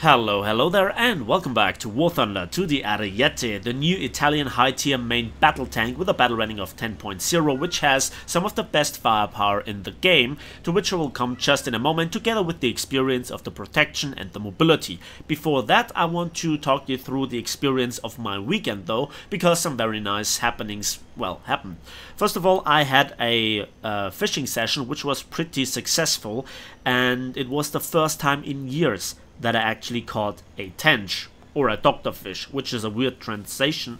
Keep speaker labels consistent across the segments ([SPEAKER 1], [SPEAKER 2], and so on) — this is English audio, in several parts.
[SPEAKER 1] Hello there, and welcome back to War Thunder, to the Ariete, the new Italian high-tier main battle tank with a battle rating of 10.0, which has some of the best firepower in the game, to which I will come just in a moment, together with the experience of the protection and the mobility. Before that, I want to talk you through the experience of my weekend though, because some very nice happenings, well, happened. First of all, I had a fishing session which was pretty successful, and it was the first time in years that I actually caught a tench, or a doctorfish, which is a weird translation.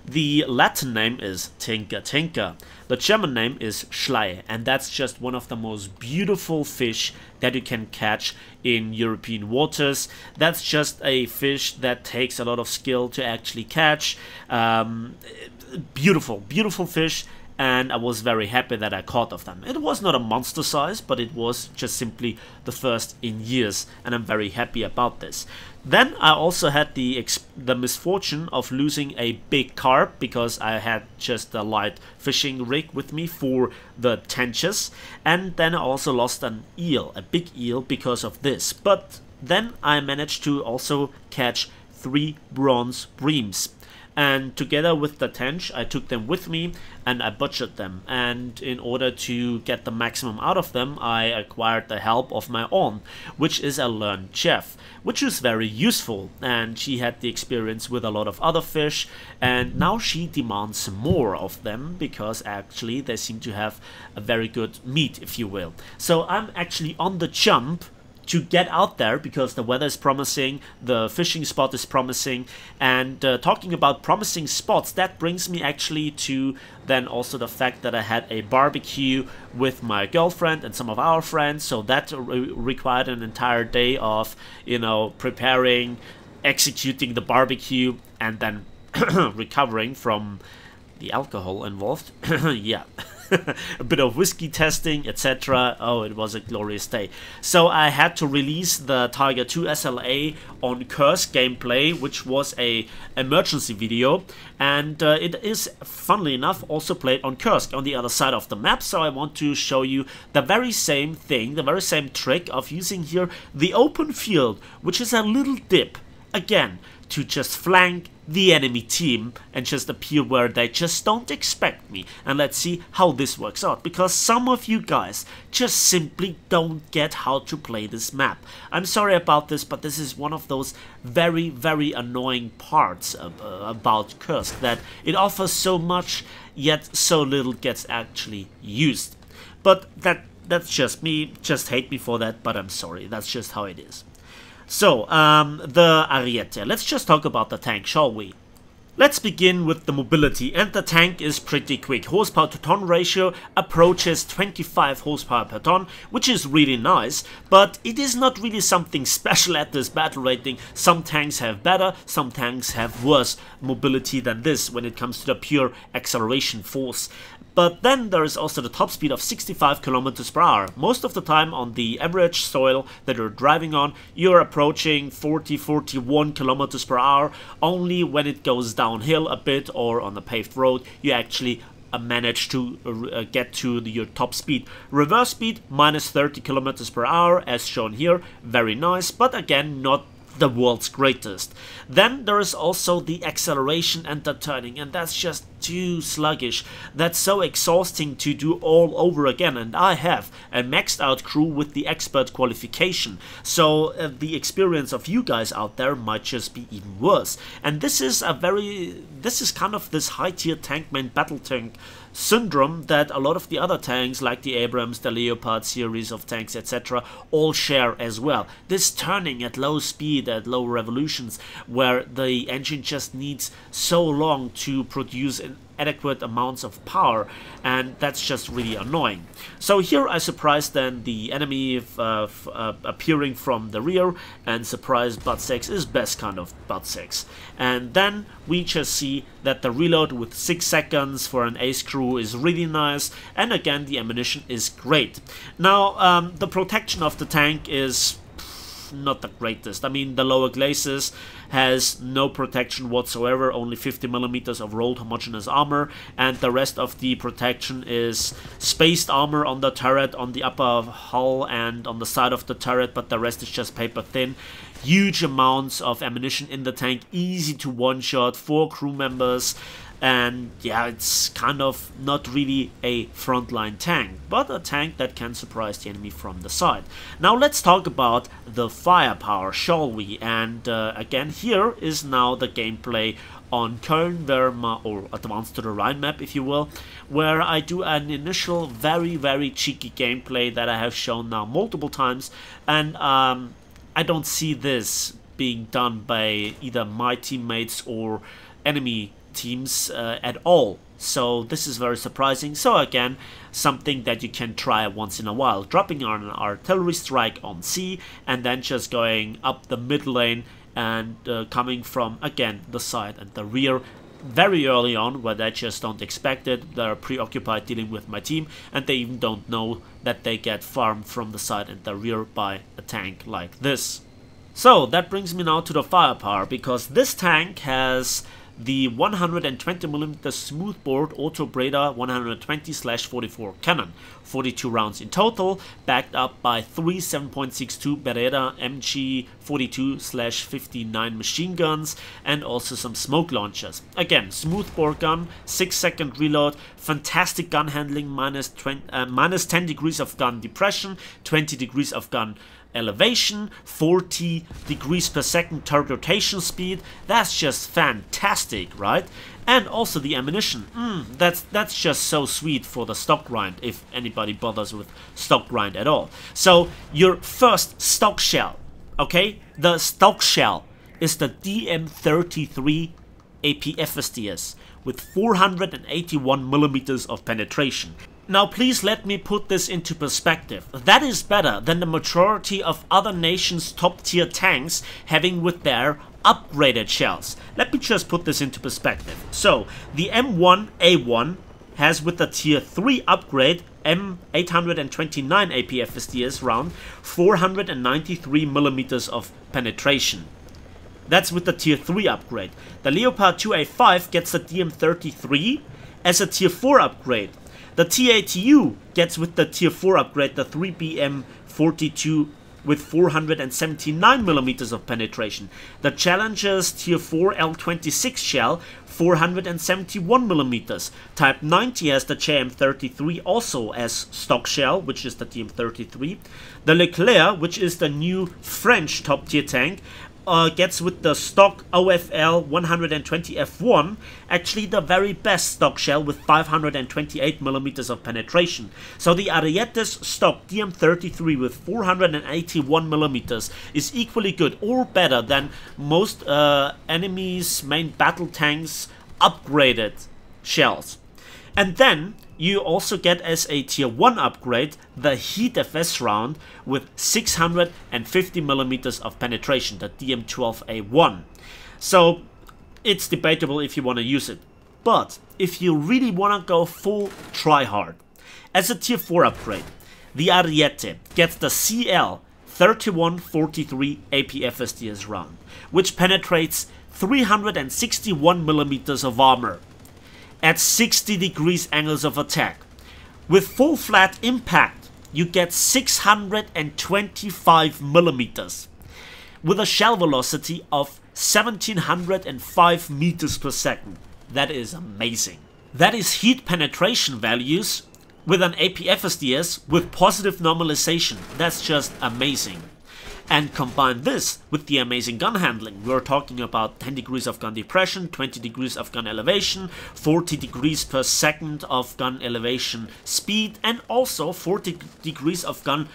[SPEAKER 1] The Latin name is thicc. The German name is Schlei, and that's just one of the most beautiful fish that you can catch in European waters. That's just a fish that takes a lot of skill to actually catch. Beautiful fish. And I was very happy that I caught of them. It was not a monster size, but it was just simply the first in years, and I'm very happy about this. Then I also had the misfortune of losing a big carp, because I had just a light fishing rig with me for the tenches, and then I also lost an eel, a big eel, because of this. But then I managed to also catch 3 bronze breams. And together with the tench, I took them with me and I butchered them. And in order to get the maximum out of them, I acquired the help of my aunt, which is a learned chef, which is very useful. And she had the experience with a lot of other fish, and now she demands more of them, because actually they seem to have a very good meat, if you will. So I'm actually on the jump to get out there, because the weather is promising, the fishing spot is promising, and talking about promising spots, that brings me actually to then also the fact that I had a barbecue with my girlfriend and some of our friends, so that required an entire day of, you know, preparing, executing the barbecue, and then recovering from the alcohol involved. Yeah. A bit of whiskey testing, etc. Oh, it was a glorious day. So I had to release the Tiger 2 SLA on Kursk gameplay, which was a emergency video, and it is, funnily enough, also played on Kursk, on the other side of the map. So I want to show you the very same thing, the very same trick of using here the open field, which is a little dip, again, to just flank the enemy team and just appear where they just don't expect me. And let's see how this works out, because some of you guys just simply don't get how to play this map. I'm sorry about this, but this is one of those very annoying parts about Kursk, that it offers so much, yet so little gets actually used. But that's just me. Just hate me for that, but I'm sorry, that's just how it is. So, the Ariete. Let's just talk about the tank, shall we? Let's begin with the mobility, and the tank is pretty quick. Horsepower to ton ratio approaches 25 horsepower per ton, which is really nice, but it is not really something special at this battle rating. Some tanks have better, some tanks have worse mobility than this when it comes to the pure acceleration force. But then there is also the top speed of 65 km per hour. Most of the time on the average soil that you're driving on, you're approaching 40-41 km per hour. Only when it goes downhill a bit or on a paved road, you actually manage to get to your top speed. Reverse speed, minus 30 km per hour, as shown here. Very nice, but again, not the world's greatest. Then there is also the acceleration and the turning, and that's just too sluggish. That's so exhausting to do all over again, and I have a maxed out crew with the expert qualification, so the experience of you guys out there might just be even worse. And this is kind of this high tier tank main battle tank syndrome that a lot of the other tanks, like the Abrams, the Leopard series of tanks, etc., all share as well. This turning at low speed, at low revolutions, where the engine just needs so long to produce adequate amounts of power, and that's just really annoying. So here I surprised then the enemy appearing from the rear, and surprise butt sex is best kind of butt sex. And then we just see that the reload with 6 seconds for an ace crew is really nice, and again the ammunition is great. Now the protection of the tank is not the greatest. I mean, the lower glacis has no protection whatsoever, only 50mm of rolled homogeneous armor, and the rest of the protection is spaced armor on the turret, on the upper hull and on the side of the turret, but the rest is just paper thin. Huge amounts of ammunition in the tank, easy to one-shot, 4 crew members, and yeah, it's kind of not really a frontline tank, but a tank that can surprise the enemy from the side. Now let's talk about the firepower, shall we? And again, here is now the gameplay on Köln-Wehrmacht, or Advanced to the Rhine map, if you will, where I do an initial very cheeky gameplay that I have shown now multiple times, and I don't see this being done by either my teammates or enemy teams at all. So this is very surprising. So again, something that you can try once in a while. Dropping on an artillery strike on C and then just going up the mid lane and coming from, again, the side and the rear very early on, where they just don't expect it. They're preoccupied dealing with my team, and they even don't know that they get farmed from the side and the rear by a tank like this. So that brings me now to the firepower, because this tank has the 120mm smoothbore Auto Breda 120/44 cannon, 42 rounds in total, backed up by 3 7.62 Beretta MG 42/59 machine guns, and also some smoke launchers. Again, smoothbore gun, 6-second reload, fantastic gun handling, minus 10 degrees of gun depression, 20 degrees of gun elevation, 40 degrees per second turret rotation speed. That's just fantastic, right? And also the ammunition, that's just so sweet for the stock grind, if anybody bothers with stock grind at all. So your first stock shell, okay, the stock shell is the DM33 APFSDS with 481mm of penetration. Now please let me put this into perspective. That is better than the majority of other nations' top tier tanks having with their upgraded shells. Let me just put this into perspective. So the M1A1 has, with the tier 3 upgrade M829 APFSDS round, 493mm of penetration. That's with the tier 3 upgrade. The Leopard 2A5 gets the DM33 as a tier 4 upgrade. The TATU gets, with the tier 4 upgrade, the 3BM42 with 479mm of penetration. The Challenger's tier 4 L26 shell, 471mm. Type 90 has the JM33 also as stock shell, which is the TM33. The Leclerc, which is the new French top tier tank, gets, with the stock OFL 120F1, actually the very best stock shell with 528mm of penetration. So the Ariete's stock DM33 with 481mm is equally good or better than most enemies' main battle tanks' upgraded shells. And then you also get, as a tier 1 upgrade, the Heat FS round with 650mm of penetration, the DM12A1. So it's debatable if you want to use it. But if you really want to go full try-hard, as a tier 4 upgrade, the Ariete gets the CL 3143 APFSDS round, which penetrates 361mm of armor at 60 degrees angles of attack. With full flat impact, you get 625mm with a shell velocity of 1705 meters per second. That is amazing. That is heat penetration values with an APFSDS with positive normalization. That's just amazing. And combine this with the amazing gun handling. We're talking about 10 degrees of gun depression, 20 degrees of gun elevation, 40 degrees per second of gun elevation speed, and also 40 degrees of gun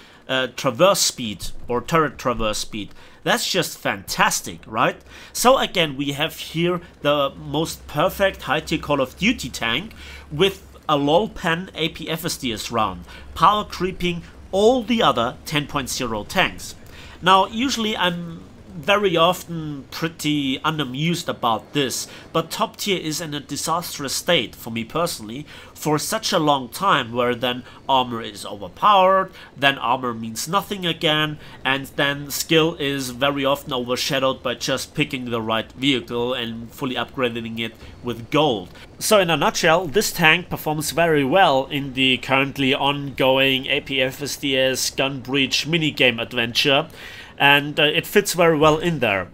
[SPEAKER 1] traverse speed, or turret traverse speed. That's just fantastic, right? So again, we have here the most perfect high-tier Call of Duty tank with a LOLPen APFSDS round, power creeping all the other 10.0 tanks. Now, usually I'm very often pretty unamused about this, but top tier is in a disastrous state, for me personally, for such a long time, where then armor is overpowered, then armor means nothing again, and then skill is very often overshadowed by just picking the right vehicle and fully upgrading it with gold. So in a nutshell, this tank performs very well in the currently ongoing APFSDS gun breach minigame adventure, and it fits very well in there.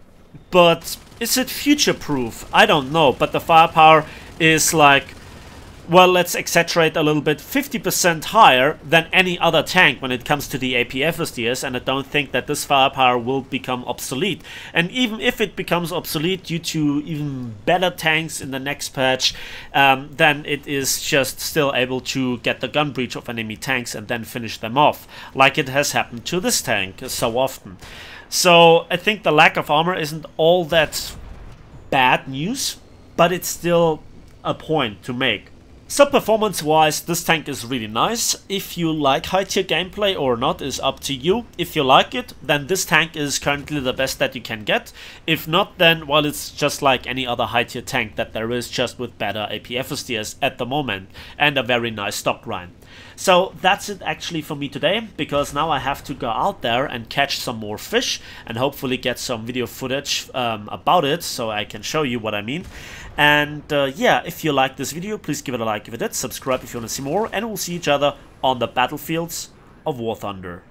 [SPEAKER 1] But is it future-proof? I don't know, but the firepower is like, well, let's exaggerate a little bit, 50% higher than any other tank when it comes to the APFSDS, and I don't think that this firepower will become obsolete. And even if it becomes obsolete due to even better tanks in the next patch, then it is just still able to get the gun breach of enemy tanks and then finish them off, like it has happened to this tank so often. So I think the lack of armor isn't all that bad news, but it's still a point to make. So performance-wise, this tank is really nice. If you like high-tier gameplay or not is up to you. If you like it, then this tank is currently the best that you can get. If not, then, well, it's just like any other high-tier tank that there is, just with better APFSDS at the moment, and a very nice stock grind. So that's it actually for me today, because now I have to go out there and catch some more fish and hopefully get some video footage about it so I can show you what I mean. And yeah, if you like this video, please give it a like if you did, subscribe if you want to see more, and we'll see each other on the battlefields of War Thunder.